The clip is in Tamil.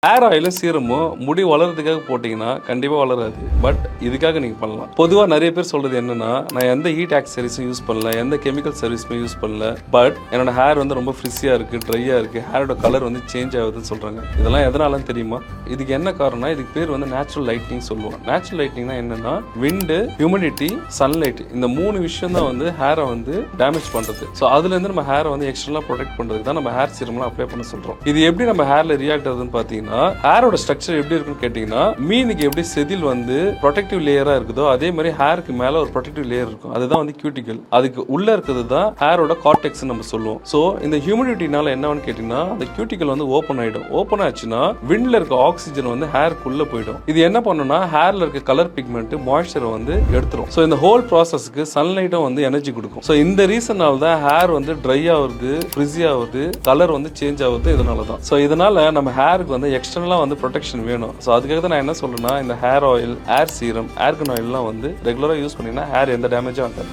ஹேர் ஆயிலும் சீரமும் முடி வளர்றதுக்காக போட்டிங்கன்னா கண்டிப்பாக வளராது. பட் இதுக்காக நீங்கள் பண்ணலாம். பொதுவாக நிறைய பேர் சொல்கிறது என்னன்னா, நான் எந்த ஹீட் ஆக்சரிஸும் யூஸ் பண்ணல, எந்த கெமிக்கல் சர்வீஸுமே யூஸ் பண்ணல, பட் என்னோட ஹேர் வந்து ரொம்ப ஃப்ரிஸியாக இருக்குது, ட்ரையாக இருக்குது, ஹேரோட கலர் வந்து சேஞ்ச் ஆகுதுன்னு சொல்கிறாங்க. இதெல்லாம் எதனாலன்னு தெரியுமா? இதுக்கு என்ன காரணம்னா, இதுக்கு பேர் வந்து நேச்சுரல் லைட்னிங் சொல்லுவோம். நேச்சுரல் லைட்னிங்னா என்னன்னா, விண்டு, ஹியூமிடிட்டி, சன்லைட், இந்த 3 விஷயம் தான் வந்து ஹேரை வந்து டேமேஜ் பண்ணுறது. ஸோ அதுலேருந்து நம்ம ஹேரை வந்து எக்ஸ்ட்ரலாக ப்ரொடெக்ட் பண்ணுறதுக்கு தான் நம்ம ஹேர் சீரம்லாம் அப்ளை பண்ண சொல்கிறோம். இது எப்படி நம்ம ஹேரில் ரியாக்ட் ஆகுதுன்னு பார்த்தீங்கன்னா, ஹேரோட ஸ்ட்ரக்சர் எப்படி இருக்குன்னு கேட்டீங்கன்னா, மீனுக்கு எப்படி செதில் வந்து ப்ரொடெக்டிவ் லேயரா இருக்குதோ அதே மாதிரி ஹேருக்கு மேல ஒரு ப்ரொடெக்டிவ் லேயர் இருக்கும். அதுதான் வந்து கியூட்டிகல். அதுக்கு உள்ள இருக்கிறது தான் ஹேரோட கார்டெக்ஸ் நம்ம சொல்லுவோம். சோ இந்த ஹியூமிடிட்டினால என்னன்னு கேட்டீங்கன்னா, அந்த கியூட்டிகல் வந்து ஓபன் ஆயிடும். ஓபன் ஆச்சுன்னா விண்ட்ல இருக்க ஆக்சிஜன் வந்து ஹேருக்குள்ள போயிடும். இது என்ன பண்ணும்னா, ஹேர்ல இருக்க கலர் பிக்மெண்ட் மாய்ஸ்சரை வந்து எடுத்துரும். சோ இந்த ஹோல் ப்ராசஸ்க்கு சன்லைட்டும் வந்து எனர்ஜி கொடுக்கும். சோ இந்த ரீசனால தான் ஹேர் வந்து ட்ரை ஆகுது, ஃப்ரிஸி ஆகுது, கலர் வந்து சேஞ்ச் ஆகுது. இதனால தான். சோ இதனால நம்ம ஹேருக்கு வந்து எக்ஸ்டர்னலா வந்து ப்ரொடெக்ஷன் வேணும். ஸோ அதுக்காக தான் நான் என்ன சொல்றேன்னா, இந்த hair oil, hair serum, hair gun ஆயில்லாம் வந்து ரெகுலராக யூஸ் பண்ணீங்கன்னா ஹேர் எந்த டேமேஜும் ஆகாது.